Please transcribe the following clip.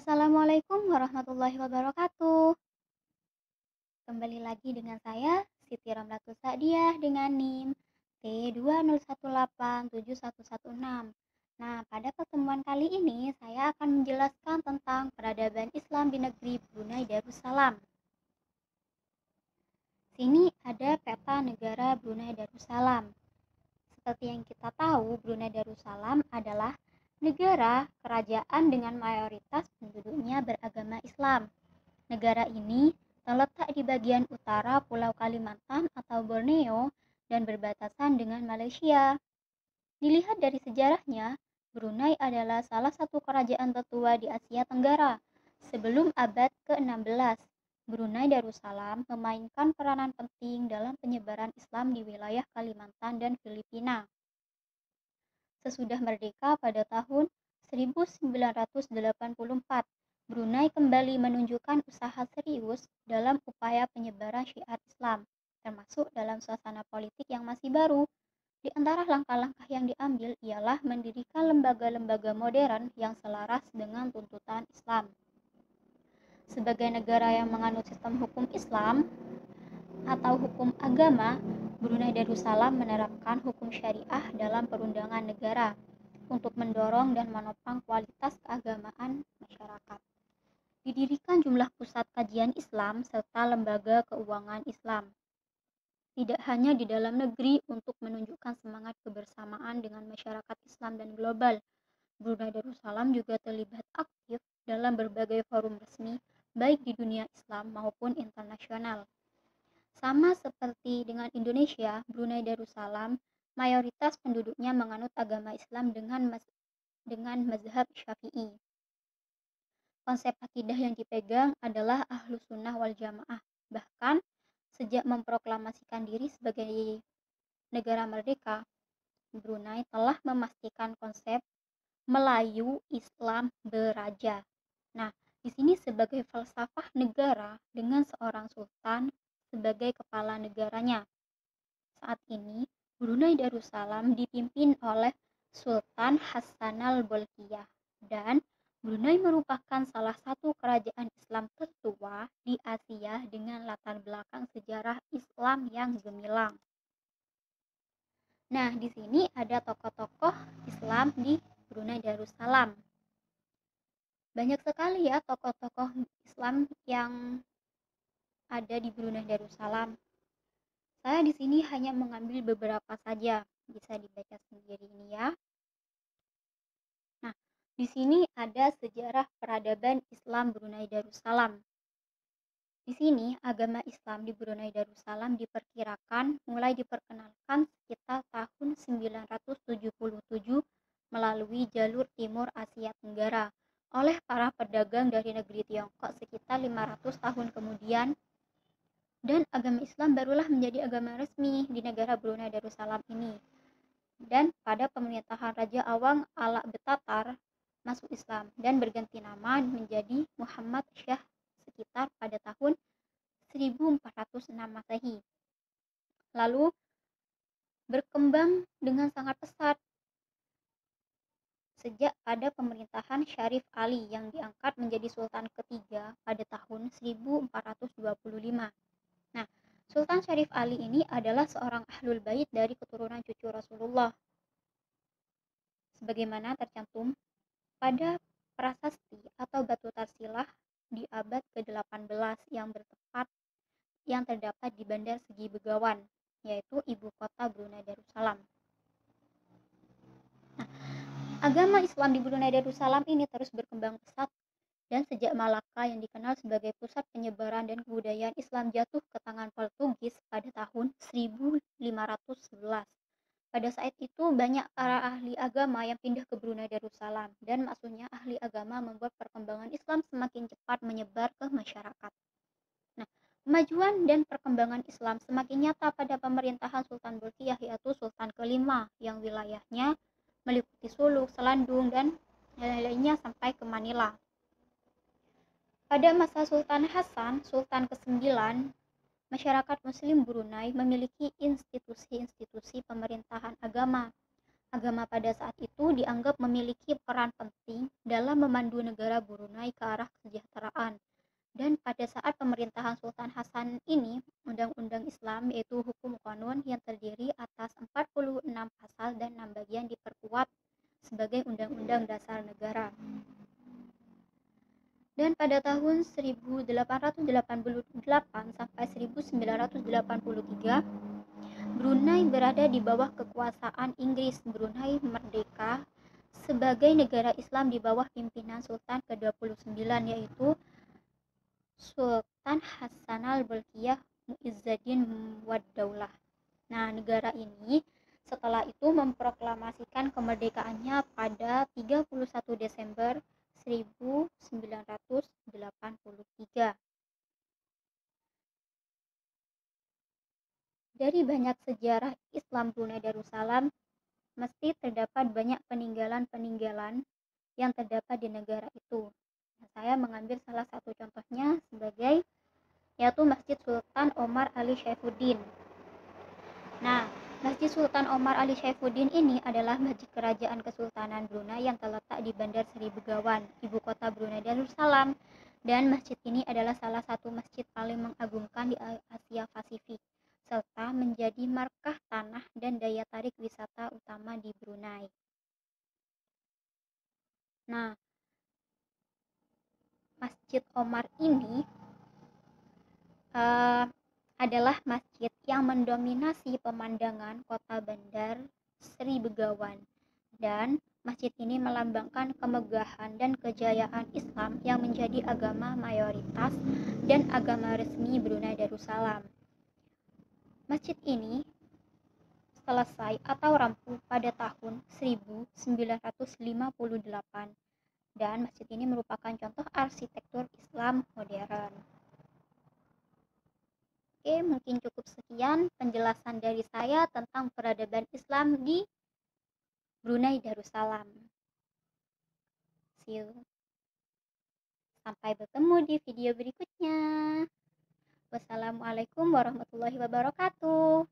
Assalamualaikum warahmatullahi wabarakatuh. Kembali lagi dengan saya, Siti Ramlatul Sa'diyah dengan NIM T201871161. Nah, pada pertemuan kali ini saya akan menjelaskan tentang peradaban Islam di negeri Brunei Darussalam. Sini ada peta negara Brunei Darussalam. Seperti yang kita tahu, Brunei Darussalam adalah negara kerajaan dengan mayoritas penduduknya beragama Islam. Negara ini terletak di bagian utara Pulau Kalimantan atau Borneo dan berbatasan dengan Malaysia. Dilihat dari sejarahnya, Brunei adalah salah satu kerajaan tertua di Asia Tenggara. Sebelum abad ke-16, Brunei Darussalam memainkan peranan penting dalam penyebaran Islam di wilayah Kalimantan dan Filipina. Sesudah merdeka pada tahun 1984, Brunei kembali menunjukkan usaha serius dalam upaya penyebaran syiar Islam, termasuk dalam suasana politik yang masih baru. Di antara langkah-langkah yang diambil ialah mendirikan lembaga-lembaga modern yang selaras dengan tuntutan Islam. Sebagai negara yang menganut sistem hukum Islam atau hukum agama, Brunei Darussalam menerapkan hukum syariah dalam perundangan negara untuk mendorong dan menopang kualitas keagamaan masyarakat. Didirikan jumlah pusat kajian Islam serta lembaga keuangan Islam. Tidak hanya di dalam negeri untuk menunjukkan semangat kebersamaan dengan masyarakat Islam dan global, Brunei Darussalam juga terlibat aktif dalam berbagai forum resmi baik di dunia Islam maupun internasional. Sama seperti dengan Indonesia, Brunei Darussalam mayoritas penduduknya menganut agama Islam dengan mazhab Syafi'i. Konsep akidah yang dipegang adalah Ahlus Sunnah wal Jamaah. Bahkan sejak memproklamasikan diri sebagai negara merdeka, Brunei telah memastikan konsep Melayu Islam beraja. Nah, di sini sebagai falsafah negara dengan seorang sultan sebagai kepala negaranya. Saat ini, Brunei Darussalam dipimpin oleh Sultan Hassanal Bolkiah dan Brunei merupakan salah satu kerajaan Islam tertua di Asia dengan latar belakang sejarah Islam yang gemilang. Nah, di sini ada tokoh-tokoh Islam di Brunei Darussalam. Banyak sekali ya tokoh-tokoh Islam yang ada di Brunei Darussalam. Saya di sini hanya mengambil beberapa saja, bisa dibaca sendiri ini ya. Nah, di sini ada sejarah peradaban Islam Brunei Darussalam. Di sini, agama Islam di Brunei Darussalam diperkirakan mulai diperkenalkan sekitar tahun 977 melalui jalur timur Asia Tenggara oleh para pedagang dari negeri Tiongkok sekitar 500 tahun kemudian, dan agama Islam barulah menjadi agama resmi di negara Brunei Darussalam ini. Dan pada pemerintahan Raja Awang Ala Betatar masuk Islam dan berganti nama menjadi Muhammad Syah sekitar pada tahun 1406 Masehi. Lalu berkembang dengan sangat pesat sejak pada pemerintahan Syarif Ali yang diangkat menjadi Sultan ketiga pada tahun 1425. Nah, Sultan Syarif Ali ini adalah seorang ahlul bait dari keturunan cucu Rasulullah. Sebagaimana tercantum pada prasasti atau batu tarsilah di abad ke-18 yang terdapat di Bandar Segi Begawan, yaitu ibu kota Brunei Darussalam. Nah, agama Islam di Brunei Darussalam ini terus berkembang pesat, dan sejak Malaka yang dikenal sebagai pusat penyebaran dan kebudayaan Islam jatuh ke tangan Portugis pada tahun 1511. Pada saat itu banyak para ahli agama yang pindah ke Brunei Darussalam, dan maksudnya ahli agama membuat perkembangan Islam semakin cepat menyebar ke masyarakat. Nah, kemajuan dan perkembangan Islam semakin nyata pada pemerintahan Sultan Bolkiah, yaitu Sultan kelima yang wilayahnya meliputi Suluk, Selandung, dan lain-lainnya sampai ke Manila. Pada masa Sultan Hasan, Sultan ke-9, masyarakat Muslim Brunei memiliki institusi-institusi pemerintahan agama. Agama pada saat itu dianggap memiliki peran penting dalam memandu negara Brunei ke arah kesejahteraan. Dan pada saat pemerintahan Sultan Hasan ini, undang-undang Islam yaitu hukum kanun yang terdiri atas 46 pasal dan 6 bagian diperkuat sebagai undang-undang dasar negara. Dan pada tahun 1888 sampai 1983, Brunei berada di bawah kekuasaan Inggris. Brunei merdeka sebagai negara Islam di bawah pimpinan Sultan ke-29 yaitu Sultan Hassanal Bolkiah Muizzuddin Wad-Daulah. Nah, negara ini setelah itu memproklamasikan kemerdekaannya pada 31 Desember 1983. Dari banyak sejarah Islam Brunei Darussalam, mesti terdapat banyak peninggalan-peninggalan yang terdapat di negara itu. Nah, saya mengambil salah satu contohnya sebagai yaitu Masjid Sultan Omar Ali Saifuddin. Nah, Masjid Sultan Omar Ali Saifuddin ini adalah masjid kerajaan Kesultanan Brunei yang terletak di Bandar Seri Begawan, ibu kota Brunei Darussalam. Dan masjid ini adalah salah satu masjid paling mengagumkan di Asia Pasifik, serta menjadi markah tanah dan daya tarik wisata utama di Brunei. Nah, Masjid Omar ini adalah masjid yang mendominasi pemandangan kota Bandar Seri Begawan, dan masjid ini melambangkan kemegahan dan kejayaan Islam yang menjadi agama mayoritas dan agama resmi Brunei Darussalam. Masjid ini selesai atau rampung pada tahun 1958, dan masjid ini merupakan contoh arsitektur Islam modern. Oke, mungkin cukup sekian penjelasan dari saya tentang peradaban Islam di Brunei Darussalam. See you. Sampai bertemu di video berikutnya. Wassalamualaikum warahmatullahi wabarakatuh.